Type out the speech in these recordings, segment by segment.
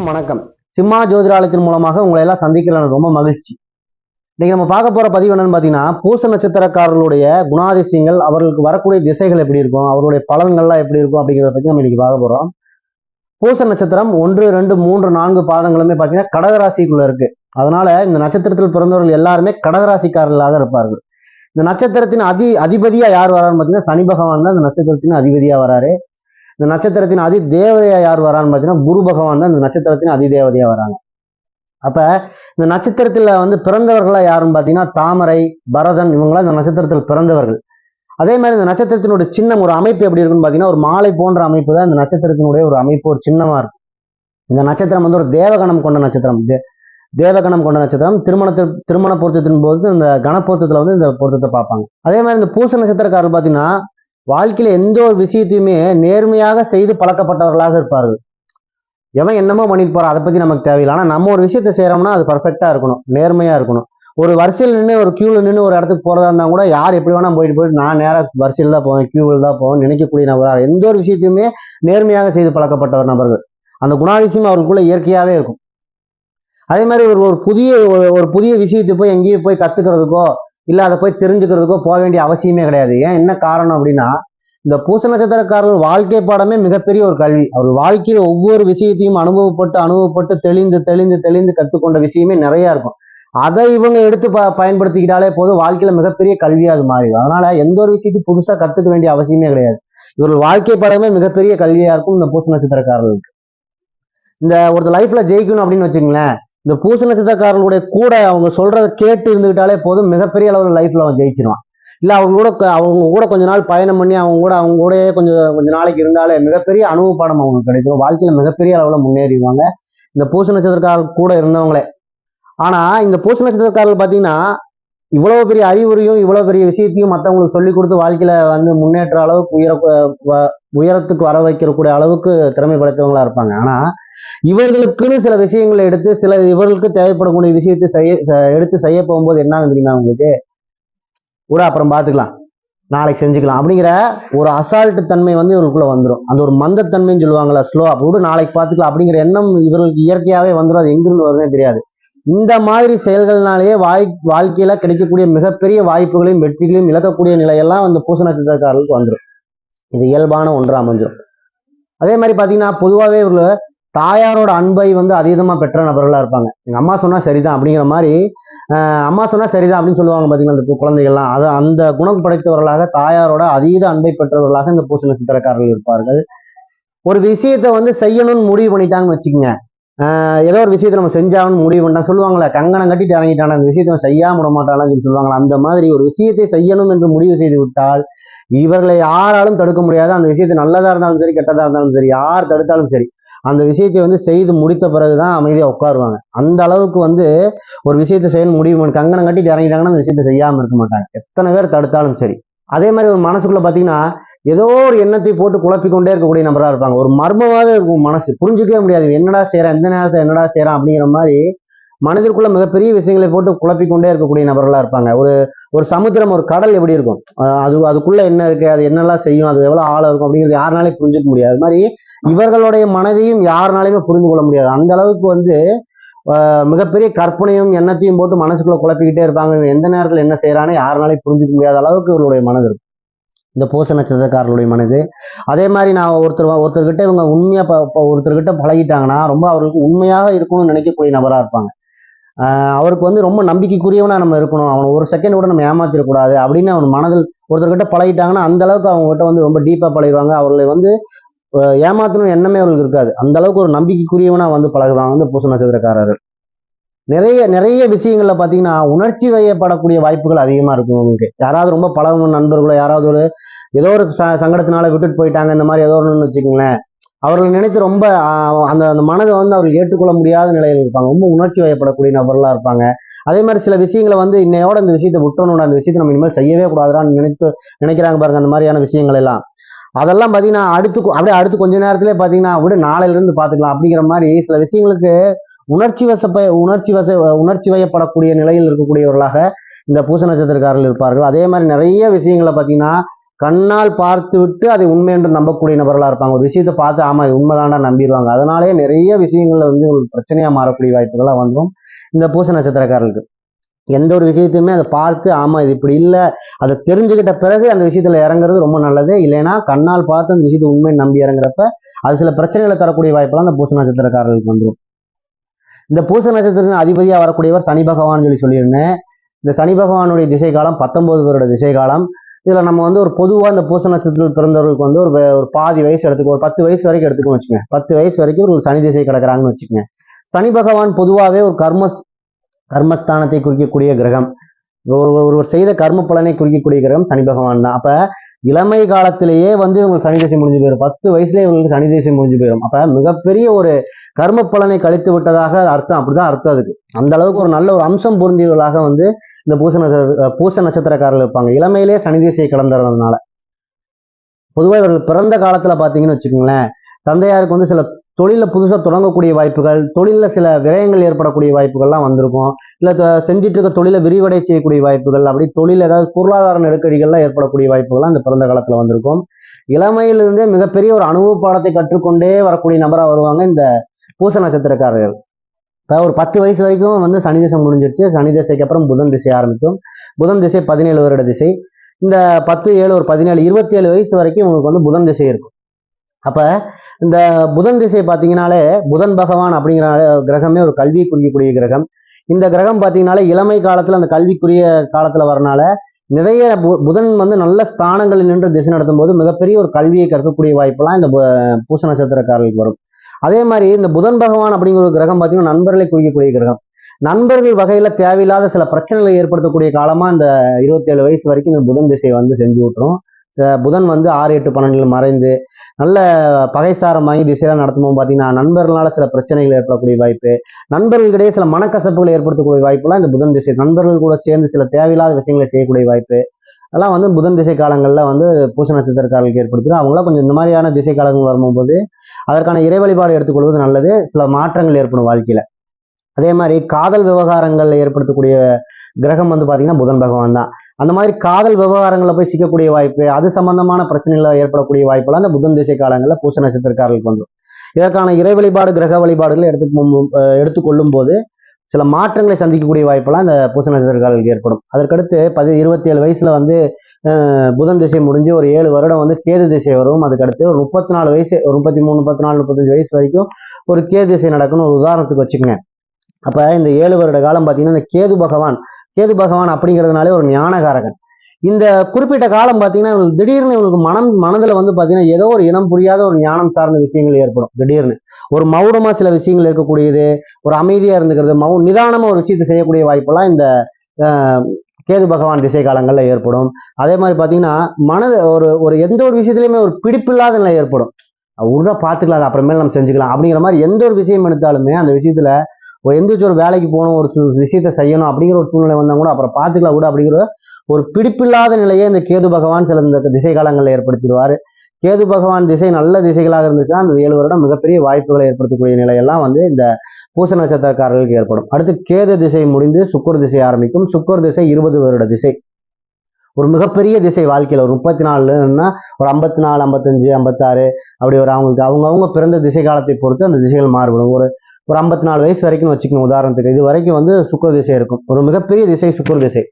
அனைவருக்கும் வணக்கம். சிம்மா ஜோதிடாலயத்தின் மூலமாக உங்களை எல்லாம் சந்திக்கிறேன், ரொம்ப மகிழ்ச்சி. இன்னைக்கு நம்ம பார்க்க போற பதிவு என்னன்னு பாத்தீங்கன்னா, பூச நட்சத்திரக்காரர்களுடைய குணாதிசயங்கள், அவர்களுக்கு வரக்கூடிய திசைகள் எப்படி இருக்கும், அவருடைய பலன்கள்லாம் எப்படி இருக்கும் அப்படிங்கிறத பத்தி நம்ம இன்னைக்கு பார்க்க போறோம். பூச நட்சத்திரம் 1, 2, 3, 4 பாதங்களுமே பாத்தீங்கன்னா கடகராசிக்குள்ள இருக்கு. அதனால இந்த நட்சத்திரத்தில் பிறந்தவர்கள் எல்லாருமே கடகராசிக்காரர்களாக இருப்பார்கள். இந்த நட்சத்திரத்தின் அதிபதியா யார் வரான்னு பாத்தீங்கன்னா சனி பகவான் தான் இந்த நட்சத்திரத்தின் அதிபதியா வராரு. இந்த நட்சத்திரத்தின் அதி தேவதையா யார் வரான்னு பார்த்தீங்கன்னா குரு பகவான் தான் இந்த நட்சத்திரத்தின் அதி தேவதையா வராங்க. அப்ப இந்த நட்சத்திரத்துல பிறந்தவர்களா யாருன்னு பார்த்தீங்கன்னா தாமரை, பரதன், இவங்களாம் இந்த நட்சத்திரத்தில் பிறந்தவர்கள். அதே மாதிரி இந்த நட்சத்திரத்தினுடைய சின்னம், ஒரு அமைப்பு எப்படி இருக்குன்னு பார்த்தீங்கன்னா ஒரு மாலை போன்ற அமைப்பு தான் இந்த நட்சத்திரத்தினுடைய ஒரு அமைப்பு, ஒரு சின்னமா இருக்கும். இந்த நட்சத்திரம் ஒரு தேவகணம் கொண்ட நட்சத்திரம். தேவகணம் கொண்ட நட்சத்திரம். திருமண பொருத்தத்தின் போது இந்த கணப்பொருத்தத்துல இந்த பொருத்தத்தை பார்ப்பாங்க. அதே மாதிரி இந்த பூச நட்சத்திரக்காரர்கள் பார்த்தீங்கன்னா வாழ்க்கையில எந்த ஒரு விஷயத்தையுமே நேர்மையாக செய்து பழக்கப்பட்டவர்களாக இருப்பார்கள். எவன் என்னமோ பண்ணிட்டு போறான், அதை பத்தி நமக்கு தேவையில்லை. ஆனா நம்ம ஒரு விஷயத்த செய்யறோம்னா அது பர்ஃபெக்டா இருக்கணும், நேர்மையா இருக்கணும். ஒரு வரிசையில் நின்று ஒரு கியூல நின்று ஒரு இடத்துக்கு போறதா இருந்தா கூட யார் எப்படி வேணா போயிட்டு நான் நேராக வரிசையில் தான் போவேன், கியூவில் தான் போவேன் நினைக்கக்கூடிய நபராக, எந்த ஒரு விஷயத்தையுமே நேர்மையாக செய்து பழக்கப்பட்டவர் நபர்கள். அந்த குணாதிசயம் அவர்களுக்குள்ள இயற்கையாவே இருக்கும். அதே மாதிரி ஒரு புதிய விஷயத்தை போய் எங்கேயும் போய் கத்துக்கிறதுக்கோ இல்ல அதை போய் தெரிஞ்சுக்கிறதுக்கோ போக வேண்டிய அவசியமே கிடையாது. ஏன், என்ன காரணம் அப்படின்னா, இந்த பூச நட்சத்திரக்காரர்கள் வாழ்க்கை பாடமே மிகப்பெரிய ஒரு கல்வி. அவர் வாழ்க்கையில ஒவ்வொரு விஷயத்தையும் அனுபவப்பட்டு தெளிந்து கற்றுக்கொண்ட விஷயமே நிறைய இருக்கும். அதை இவங்க எடுத்து பயன்படுத்திக்கிட்டாலே போதும், வாழ்க்கையில மிகப்பெரிய கல்வியா அது மாறிடும். அதனால எந்த ஒரு விஷயத்தையும் புதுசா கத்துக்க வேண்டிய அவசியமே கிடையாது. இவர்கள் வாழ்க்கை பாடமே மிகப்பெரிய கல்வியா இருக்கும் இந்த பூச நட்சத்திரக்காரர்களுக்கு. இந்த ஒருத்தர் லைஃப்ல ஜெயிக்கணும் அப்படின்னு வச்சுங்களேன், இந்த பூச நட்சத்திரக்காரர்களுடைய கூட அவங்க சொல்றதை கேட்டு இருந்துகிட்டாலே போதும், மிகப்பெரிய அளவில் லைஃப்ல அவன் ஜெயிச்சிருவான். இல்ல அவங்க கூட கொஞ்ச நாள் பயணம் பண்ணி அவங்க கூட கொஞ்ச நாளைக்கு இருந்தாலே மிகப்பெரிய அனுபவ பாடம் அவங்களுக்கு கிடைக்கும். வாழ்க்கையில மிகப்பெரிய அளவுல முன்னேறிடுவாங்க இந்த பூச நட்சத்திரக்காரர்கள் கூட இருந்தவங்களே. ஆனா இந்த பூச நட்சத்திரக்காரர்கள் பாத்தீங்கன்னா இவ்வளவு பெரிய அறிவுரையும் இவ்வளவு பெரிய விஷயத்தையும் மற்றவங்களுக்கு சொல்லி கொடுத்து வாழ்க்கையில முன்னேற்ற அளவுக்கு உயரத்துக்கு வர வைக்கக்கூடிய அளவுக்கு திறமை படைத்தவங்களா இருப்பாங்க. ஆனா இவர்களுக்குன்னு சில விஷயங்களை எடுத்து இவர்களுக்கு தேவைப்படக்கூடிய விஷயத்தை எடுத்து செய்ய போகும்போது என்ன தெரியுமா உங்களுக்கு, கூட அப்புறம் பார்த்துக்கலாம், நாளைக்கு செஞ்சுக்கலாம் அப்படிங்கிற ஒரு அசால்ட்டு தன்மை இவருக்குள்ள வந்துடும். அந்த ஒரு மந்தத்தன்மைன்னு சொல்லுவாங்களா, ஸ்லோ அப்படி நாளைக்கு பார்த்துக்கலாம் அப்படிங்கிற எண்ணம் இவர்களுக்கு இயற்கையாவே வந்துடும். அது எங்கிருந்து வருதுன்னே தெரியாது. இந்த மாதிரி செயல்கள்னாலேயே வாழ்க்கையில கிடைக்கக்கூடிய மிகப்பெரிய வாய்ப்புகளையும் வெற்றிகளையும் இழக்கக்கூடிய நிலையெல்லாம் அந்த பூச நட்சத்திரக்காரர்களுக்கு வந்துடும். இது இயல்பான ஒன்றா அமைஞ்சிடும். அதே மாதிரி பாத்தீங்கன்னா பொதுவாகவே இவர்கள் தாயாரோட அன்பை அதீதமா பெற்ற நபர்களா இருப்பாங்க. எங்க அம்மா சொன்னா சரிதான் அப்படிங்கிற மாதிரி அம்மா சொன்னா சரிதான் அப்படின்னு சொல்லுவாங்க பாத்தீங்கன்னா இந்த குழந்தைகள்லாம். அது அந்த குணம் படைத்தவர்களாக தாயாரோட அதீத அன்பை பெற்றவர்களாக இந்த பூச நட்சத்திரக்காரர்கள் இருப்பார்கள். ஒரு விஷயத்த செய்யணும்னு முடிவு பண்ணிட்டாங்கன்னு வச்சுக்கோங்க, ஏதோ ஒரு விஷயத்தை நம்ம செஞ்சாகணும்னு முடிவு பண்ணிட்டாங்க, சொல்லுவாங்களே கங்கணம் கட்டிட்டு இறங்கிட்டான அந்த விஷயத்தை செய்யாம விட மாட்டாங்கன்னு சொல்லுவாங்களா, அந்த மாதிரி ஒரு விஷயத்தை செய்யணும் என்று முடிவு செய்து விட்டால் இவர்களை யாராலும் தடுக்க முடியாது. அந்த விஷயத்தை நல்லதா இருந்தாலும் சரி கெட்டதா இருந்தாலும் சரி, யார் தடுத்தாலும் சரி அந்த விஷயத்தை செய்து முடித்த பிறகுதான் அமைதியா உட்காருவாங்க. அந்த அளவுக்கு ஒரு விஷயத்தை செய்யணும் முடிவு பண்ணி கங்கணம் கட்டிட்டு இறங்கிட்டாங்கன்னா அந்த விஷயத்தை செய்யாம இருக்க மாட்டாங்க, எத்தனை பேர் தடுத்தாலும் சரி. அதே மாதிரி ஒரு மனசுக்குள்ள பாத்தீங்கன்னா ஏதோ ஒரு எண்ணத்தை போட்டு குழப்பிக்கொண்டே இருக்கக்கூடிய நபரா இருப்பாங்க. ஒரு மர்மமாவே இருக்கும் மனசு, புரிஞ்சுக்கவே முடியாது என்னடா செய்யறான், எந்த நேரத்தை என்னடா செய்யறான் அப்படிங்கிற மாதிரி மனதிற்குள்ள மிகப்பெரிய விஷயங்களை போட்டு குழப்பிக்கொண்டே இருக்கக்கூடிய நபர்களா இருப்பாங்க. ஒரு சமுத்திரம், ஒரு கடல் எப்படி இருக்கும், அதுக்குள்ள என்ன இருக்கு, அது என்னெல்லாம் செய்யும், அது எவ்வளவு ஆழம் இருக்கும் அப்படிங்கிறது யாருனாலையும் புரிஞ்சுக்க முடியாது. அது மாதிரி இவர்களுடைய மனதையும் யாருனாலையுமே புரிந்து கொள்ள முடியாது. அந்த அளவுக்கு மிகப்பெரிய கற்பனையும் எண்ணத்தையும் போட்டு மனசுக்குள்ள குழப்பிக்கிட்டே இருப்பாங்க. எந்த நேரத்துல என்ன செய்யறான்னு யாருனாலையும் புரிஞ்சுக்க முடியாத அளவுக்கு இவர்களுடைய மனது இருக்கும் இந்த பூச நட்சத்திரக்காரர்களுடைய மனது. அதே மாதிரி நான் ஒருத்தர்கிட்ட இவங்க உண்மையா ஒருத்தர்கிட்ட பழகிட்டாங்கன்னா ரொம்ப அவர்களுக்கு உண்மையாக இருக்கணும்னு நினைக்கக்கூடிய நபரா இருப்பாங்க. அவருக்கு ரொம்ப நம்பிக்கைக்குரியவனா நம்ம இருக்கணும், அவனை ஒரு செகண்ட் கூட நம்ம ஏமாத்திடக்கூடாது அப்படின்னு அவன் மனதில் ஒருத்தர்கிட்ட பழகிட்டாங்கன்னா அந்த அளவுக்கு அவங்க கிட்ட ரொம்ப டீப்பா பழகிடுவாங்க. அவர்களை ஏமாத்தணும் எண்ணமே அவர்களுக்கு இருக்காது. அந்த அளவுக்கு ஒரு நம்பிக்கைக்குரியவனா பழகுவாங்க பூச நட்சத்திரக்காரர்கள். நிறைய நிறைய விஷயங்கள்ல பாத்தீங்கன்னா உணர்ச்சி வயப்படக்கூடிய வாய்ப்புகள் அதிகமா இருக்கும். உங்களுக்கு யாராவது ரொம்ப பழகும் நண்பர்களோ யாராவது ஏதோ ஒரு சங்கடத்தினால விட்டுட்டு போயிட்டாங்க இந்த மாதிரி ஏதோ ஒண்ணுன்னு வச்சுக்கோங்களேன், அவர்கள் நினைத்து ரொம்ப அந்த மனதை அவர்கள் ஏற்றுக்கொள்ள முடியாத நிலையில் இருப்பாங்க. ரொம்ப உணர்ச்சி வயப்படக்கூடிய நபர்களா இருப்பாங்க. அதே மாதிரி சில விஷயங்களை இன்னையோட இந்த விஷயத்தை விட்டணும், அந்த விஷயத்தை நம்ம இனிமேல் செய்யவே கூடாதுன்னு நினைக்கிறாங்க பாருங்க. அந்த மாதிரியான விஷயங்கள் எல்லாம் அதெல்லாம் பாத்தீங்கன்னா அடுத்து கொஞ்ச நேரத்திலே பாத்தீங்கன்னா விட நாளையில இருந்து பாத்துக்கலாம் அப்படிங்கிற மாதிரி சில விஷயங்களுக்கு உணர்ச்சி வயப்படக்கூடிய நிலையில் இருக்கக்கூடியவர்களாக இந்த பூச நட்சத்திரக்காரர்கள் இருப்பார்கள். அதே மாதிரி நிறைய விஷயங்களை பாத்தீங்கன்னா கண்ணால் பார்த்து விட்டு அதை உண்மை என்று நம்பக்கூடிய நபர்களா இருப்பாங்க. ஒரு விஷயத்தை பார்த்து ஆமா இது உண்மைதான்டா நம்பிடுவாங்க. அதனாலேயே நிறைய விஷயங்கள்ல வந்து ஒரு பிரச்சனையா மாறக்கூடிய வாய்ப்புகள்லாம் வந்துடும் இந்த பூச நட்சத்திரக்காரர்களுக்கு. எந்த ஒரு விஷயத்தையுமே அதை பார்த்து ஆமா இது இப்படி இல்லை, அதை தெரிஞ்சுக்கிட்ட பிறகு அந்த விஷயத்துல இறங்குறது ரொம்ப நல்லது. இல்லைன்னா கண்ணால் பார்த்து அந்த விஷயத்தை உண்மை நம்பி இறங்குறப்ப அது சில பிரச்சனைகளை தரக்கூடிய வாய்ப்பெல்லாம் இந்த பூச நட்சத்திரக்காரர்களுக்கு வந்துடும். இந்த பூச நட்சத்திரத்தின் அதிபதியா வரக்கூடியவர் சனி பகவான் சொல்லியிருந்தேன். இந்த சனி பகவானுடைய திசை காலம் 19 வருட திசை காலம். இதுல நம்ம வந்து ஒரு பொதுவா இந்த பூச நட்சத்திரத்தில் பிறந்தவர்களுக்கு வந்து ஒரு பாதி வயசு எடுத்துக்கோ, ஒரு 10 வயசு வரைக்கும் எடுத்துக்கணும் வச்சுக்கோங்க. 10 வயசு வரைக்கும் ஒரு சனி திசை கிடக்குறாங்கன்னு வச்சுக்கோங்க. சனி பகவான் பொதுவாகவே ஒரு கர்மஸ்தானத்தை குறிக்கக்கூடிய கிரகம். ஒருவர் செய்த கர்ம பலனை குறிக்கக்கூடிய கிரகம் சனி பகவான் தான். அப்ப இளமை காலத்திலேயே வந்து இவங்களுக்கு சனி திசை முடிஞ்சு போயிடும். 10 வயசுலேயே இவங்களுக்கு சனி திசை முடிஞ்சு போயிடும். அப்ப மிகப்பெரிய ஒரு கர்ம பலனை கழித்து விட்டதாக அர்த்தம். அப்படிதான் அர்த்தம் அதுக்கு. அந்த அளவுக்கு ஒரு நல்ல ஒரு அம்சம் பொருந்தியவர்களாக வந்து இந்த பூச நட்சத்திரக்காரர்கள் இருப்பாங்க. இளமையிலே சனி திசையை கடந்துறதுனால. பொதுவாக இவர்கள் பிறந்த காலத்துல பாத்தீங்கன்னு வச்சுக்கோங்களேன், தந்தையாருக்கு வந்து சில தொழில புதுசாக தொடங்கக்கூடிய வாய்ப்புகள், தொழிலில் சில விரயங்கள் ஏற்படக்கூடிய வாய்ப்புகள்லாம் வந்திருக்கும். இல்லை செஞ்சுட்டு இருக்க தொழிலை விரிவடை செய்யக்கூடிய வாய்ப்புகள், அப்படி தொழில் ஏதாவது பொருளாதார நெருக்கடிகள்லாம் ஏற்படக்கூடிய வாய்ப்புகள்லாம் இந்த பிறந்த காலத்தில் வந்திருக்கும். இளமையிலிருந்தே மிகப்பெரிய ஒரு அனுபவ பாடத்தை கற்றுக்கொண்டே வரக்கூடிய நபராக வருவாங்க இந்த பூச நட்சத்திரக்காரர்கள். இப்போ ஒரு 10 வயசு வரைக்கும் வந்து சனி திசை முடிஞ்சிருச்சு. சனி திசைக்கு அப்புறம் புதன் திசை ஆரம்பிக்கும். புதன் திசை 17 வருட திசை. இந்த 10, 7 ஒரு 17, 27 வயசு வரைக்கும் உங்களுக்கு வந்து புதன் திசை இருக்கும். அப்ப இந்த புதன் திசை பார்த்தீங்கன்னாலே புதன் பகவான் அப்படிங்கிற கிரகமே ஒரு கல்வியை குறிக்கக்கூடிய கிரகம். இந்த கிரகம் பார்த்தீங்கன்னாலே இளமை காலத்துல அந்த கல்விக்குரிய காலத்துல வரனால நிறைய புதன் வந்து நல்ல ஸ்தானங்களில் நின்று திசை நடத்தும் போது மிகப்பெரிய ஒரு கல்வியை கற்கக்கூடிய வாய்ப்பெல்லாம் இந்த பூச நட்சத்திரக்காரர்களுக்கு வரும். அதே மாதிரி இந்த புதன் பகவான் அப்படிங்கிற ஒரு கிரகம் பார்த்தீங்கன்னா நண்பர்களை குறிக்கக்கூடிய கிரகம். நண்பர்கள் வகையில தேவையில்லாத சில பிரச்சனைகளை ஏற்படுத்தக்கூடிய காலமா இந்த 27 வயசு வரைக்கும் இந்த புதன் திசையை வந்து செஞ்சு விட்டுரும். புதன் வந்து 6, 8, 12 மறைந்து நல்ல பகைசாரம் வாங்கி திசையெல்லாம் நடத்தும்போது பார்த்தீங்கன்னா நண்பர்களால சில பிரச்சனைகள் ஏற்படக்கூடிய வாய்ப்பு, நண்பர்களிடையே சில மனக்கசப்புகளை ஏற்படுத்தக்கூடிய வாய்ப்புலாம் இந்த புதன் திசை. நண்பர்கள் கூட சேர்ந்து சில தேவையில்லாத விஷயங்களை செய்யக்கூடிய வாய்ப்பு அதெல்லாம் வந்து புதன் திசை காலங்களில் வந்து பூச நட்சத்திரக்காரர்களுக்கு ஏற்படுத்திடும். அவங்களாம் கொஞ்சம் இந்த மாதிரியான திசை காலங்கள் வரும்போது அதற்கான இறை வழிபாடு எடுத்துக்கொள்வது நல்லது. சில மாற்றங்கள் ஏற்படும் வாழ்க்கையில. அதே மாதிரி காதல் விவகாரங்கள்ல ஏற்படுத்தக்கூடிய கிரகம் வந்து பாத்தீங்கன்னா புதன் பகவான் தான். அந்த மாதிரி காதல் விவகாரங்களை போய் சிக்கக்கூடிய வாய்ப்பு, அது சம்பந்தமான பிரச்சனைகள் ஏற்படக்கூடிய வாய்ப்புலாம் அந்த புதன் திசை காலங்களில் பூச நட்சத்திரக்காரர்களுக்கு வந்துடும். இதற்கான இறை வழிபாடு கிரக வழிபாடுகளை எடுத்துக்கொள்ளும் போது சில மாற்றங்களை சந்திக்கக்கூடிய வாய்ப்பெல்லாம் இந்த பூச நட்சத்திரக்காரர்களுக்கு ஏற்படும். அதற்கடுத்து 27 வயசுல வந்து புதன் திசை முடிஞ்சு ஒரு 7 வருடம் வந்து கேது திசை வரும். அதுக்கடுத்து ஒரு 34 வயசு, ஒரு 33, 34, 35 வயசு வரைக்கும் ஒரு கேது திசை நடக்குன்னு ஒரு உதாரணத்துக்கு வச்சுக்கோங்க. அப்ப இந்த 7 வருட காலம் பார்த்தீங்கன்னா இந்த கேது பகவான் அப்படிங்கிறதுனாலே ஒரு ஞானகாரகன். இந்த குறிப்பிட்ட காலம் பார்த்தீங்கன்னா இவங்களுக்கு திடீர்னு இவங்களுக்கு மனதில் வந்து பார்த்தீங்கன்னா ஏதோ ஒரு இனம் புரியாத ஒரு ஞானம் சார்ந்த விஷயங்கள் ஏற்படும். திடீர்னு ஒரு மௌனமா சில விஷயங்கள் இருக்கக்கூடியது, ஒரு அமைதியா இருந்துக்கிறது, நிதானமா ஒரு விஷயத்தை செய்யக்கூடிய வாய்ப்பெல்லாம் இந்த கேது பகவான் திசை காலங்கள்ல ஏற்படும். அதே மாதிரி பார்த்தீங்கன்னா ஒரு எந்த ஒரு விஷயத்துலையுமே ஒரு பிடிப்பில்லாத நிலை ஏற்படும். உள்ள பார்த்துக்கலாம், அது அப்புறமேல நம்ம செஞ்சுக்கலாம் அப்படிங்கிற மாதிரி எந்த ஒரு விஷயம் எடுத்தாலுமே அந்த விஷயத்துல எந்திரிச்சு ஒரு வேலைக்கு போகணும், ஒரு விஷயத்த செய்யணும் அப்படிங்கிற ஒரு சூழ்நிலை வந்தா கூட அப்புறம் பார்த்துக்கலாம் கூட அப்படிங்கிற ஒரு பிடிப்பில்லாத நிலையை இந்த கேது பகவான் சில இந்த திசை காலங்களில் ஏற்படுத்திடுவாரு. கேது பகவான் திசை நல்ல திசைகளாக இருந்துச்சுன்னா அந்த 7 வருடம் மிகப்பெரிய வாய்ப்புகளை ஏற்படுத்தக்கூடிய நிலையெல்லாம் வந்து இந்த பூச நட்சத்திரக்காரர்களுக்கு ஏற்படும். அடுத்து கேது திசை முடிந்து சுக்கர திசை ஆரம்பிக்கும். சுக்கர திசை 20 வருட திசை. ஒரு மிகப்பெரிய திசை வாழ்க்கையில ஒரு 34ன்னா ஒரு 54, 55, 56 அப்படி ஒரு அவங்கவுங்க பிறந்த திசை காலத்தை பொறுத்து அந்த திசைகள் மாறுபடும். ஒரு 54 வயசு வரைக்கும் வச்சுக்கோங்க உதாரணத்துக்கு. இது வரைக்கும் வந்து சுக்கர திசை இருக்கும். ஒரு மிகப்பெரிய திசை சுக்கர திசை.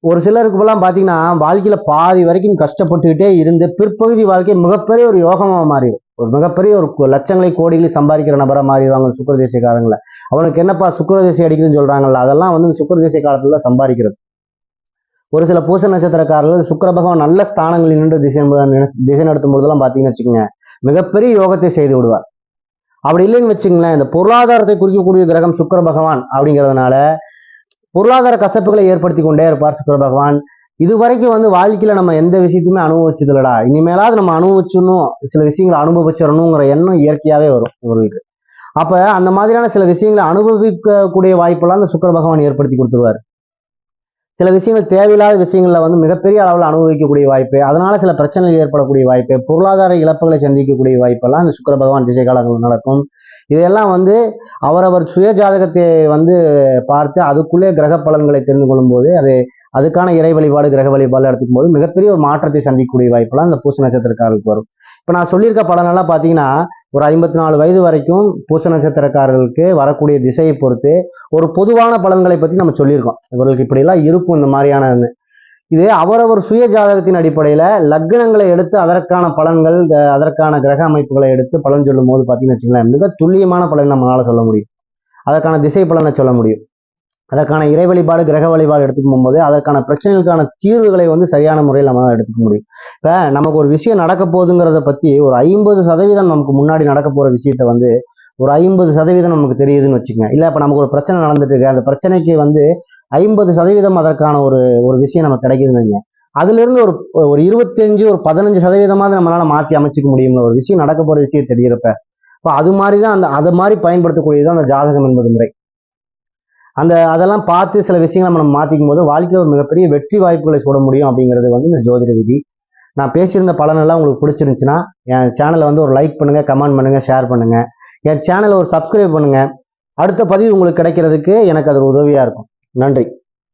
ஒரு சிலருக்கு எல்லாம் பாத்தீங்கன்னா வாழ்க்கையில பாதி வரைக்கும் கஷ்டப்பட்டுக்கிட்டே இருந்து பிற்பகுதி வாழ்க்கை மிகப்பெரிய ஒரு யோகமா மாறிடும். ஒரு மிகப்பெரிய ஒரு லட்சங்களை கோடிகளை சம்பாதிக்கிற நபரா மாறிடுவாங்க சுக்கர திசை காலங்களில். அவனுக்கு என்னப்பா சுக்கர திசை அடிக்குதுன்னு சொல்றாங்கல்ல, அதெல்லாம் வந்து சுக்கர திசை காலத்துல சம்பாதிக்கிறது. ஒரு சில பூச நட்சத்திரக்காரர்கள் சுக்கர பகவான் நல்ல ஸ்தானங்களில் நின்று திசை நடத்தும் போதெல்லாம் பாத்தீங்கன்னு வச்சுக்கோங்க மிகப்பெரிய யோகத்தை செய்து விடுவார். அப்படி இல்லைன்னு வச்சுங்களேன், இந்த பொருளாதாரத்தை குறிக்கக்கூடிய கிரகம் சுக்கர பகவான் அப்படிங்கிறதுனால பொருளாதார கசப்புகளை ஏற்படுத்தி கொண்டே இருப்பார் சுக்கர பகவான். இது வரைக்கும் வந்து வாழ்க்கையில நம்ம எந்த விஷயத்தையுமே அனுபவிச்சது இல்லடா, இனிமேலாவது நம்ம அனுபவிச்சிடணும், சில விஷயங்களை அனுபவிச்சிடணுங்கிற எண்ணம் இயற்கையாவே வரும் இவர்களுக்கு. அப்ப அந்த மாதிரியான சில விஷயங்களை அனுபவிக்கக்கூடிய வாய்ப்பெல்லாம் இந்த சுக்கர பகவான் ஏற்படுத்தி கொடுத்துருவார். சில விஷயங்கள் தேவையில்லாத விஷயங்கள்ல வந்து மிகப்பெரிய அளவில் அனுபவிக்கக்கூடிய வாய்ப்பு, அதனால சில பிரச்சனைகள் ஏற்படக்கூடிய வாய்ப்பு, பொருளாதார இழப்புகளை சந்திக்கக்கூடிய வாய்ப்பெல்லாம் இந்த சுக்கர பகவான் திசை காலங்கள் நடக்கும். இதையெல்லாம் வந்து அவரவர் சுய ஜாதகத்தை வந்து பார்த்து அதுக்குள்ளே கிரக பலன்களை தெரிந்து கொள்ளும் போது அதுக்கான இறை வழிபாடு கிரக வழிபாடு எடுத்துக்கும் போது மிகப்பெரிய ஒரு மாற்றத்தை சந்திக்கக்கூடிய வாய்ப்பெல்லாம் இந்த பூச நட்சத்திரக்காரர்களுக்கு வரும். இப்போ நான் சொல்லியிருக்க பலனெல்லாம் பார்த்தீங்கன்னா ஒரு 54 வயது வரைக்கும் பூச நட்சத்திரக்காரர்களுக்கு வரக்கூடிய திசையை பொறுத்து ஒரு பொதுவான பலன்களை பற்றி நம்ம சொல்லியிருக்கோம். இவர்களுக்கு இப்படியெல்லாம் இருக்கும் இந்த மாதிரியான. இது அவரவர் சுய ஜாதகத்தின் அடிப்படையில லக்னங்களை எடுத்து அதற்கான பலன்கள் அதற்கான கிரக அமைப்புகளை எடுத்து பலன் சொல்லும் போது பார்த்தீங்கன்னு வச்சுங்களேன், மிக துல்லியமான பலன் நம்மளால சொல்ல முடியும். அதற்கான திசை பலனை சொல்ல முடியும். அதற்கான இறை வழிபாடு கிரக வழிபாடு எடுத்துக்கும் போது அதற்கான பிரச்சனைகளுக்கான தீர்வுகளை வந்து சரியான முறையில் நம்மளால எடுத்துக்க முடியும். இப்ப நமக்கு ஒரு விஷயம் நடக்க போகுதுங்கிறத பத்தி ஒரு 50% நமக்கு முன்னாடி நடக்க போற விஷயத்த வந்து ஒரு 50% நமக்கு தெரியுதுன்னு வச்சுக்கோங்க. இல்ல இப்ப நமக்கு ஒரு பிரச்சனை நடந்துட்டு இருக்கு, அந்த பிரச்சனைக்கு வந்து 50% அதற்கான ஒரு விஷயம் நமக்கு கிடைக்குதுன்னு வைங்க. அதுல இருந்து ஒரு 25 ஒரு 15% நம்மளால மாற்றி அமைச்சிக்க முடியும். ஒரு விஷயம் நடக்க போற விஷயம் தெரிகிறப்ப இப்போ அது மாதிரிதான் அதை மாதிரி பயன்படுத்தக்கூடியதான் அந்த ஜாதகம் என்பது முறை. அதெல்லாம் பார்த்து சில விஷயங்களை நம்ம மாத்திக்கும் போது வாழ்க்கையில் ஒரு மிகப்பெரிய வெற்றி வாய்ப்புகளை சொல்ல முடியும் அப்படிங்கிறது வந்து இந்த ஜோதிட விதி. நான் பேசியிருந்த பலனெல்லாம் உங்களுக்கு பிடிச்சிருந்துச்சுன்னா என் சேனலை வந்து ஒரு லைக் பண்ணுங்க, கமெண்ட் பண்ணுங்க, ஷேர் பண்ணுங்க. என் சேனலை ஒரு சப்ஸ்கிரைப் பண்ணுங்க. அடுத்த பதிவு உங்களுக்கு கிடைக்கிறதுக்கு எனக்கு அது உதவியா இருக்கும். நன்றி.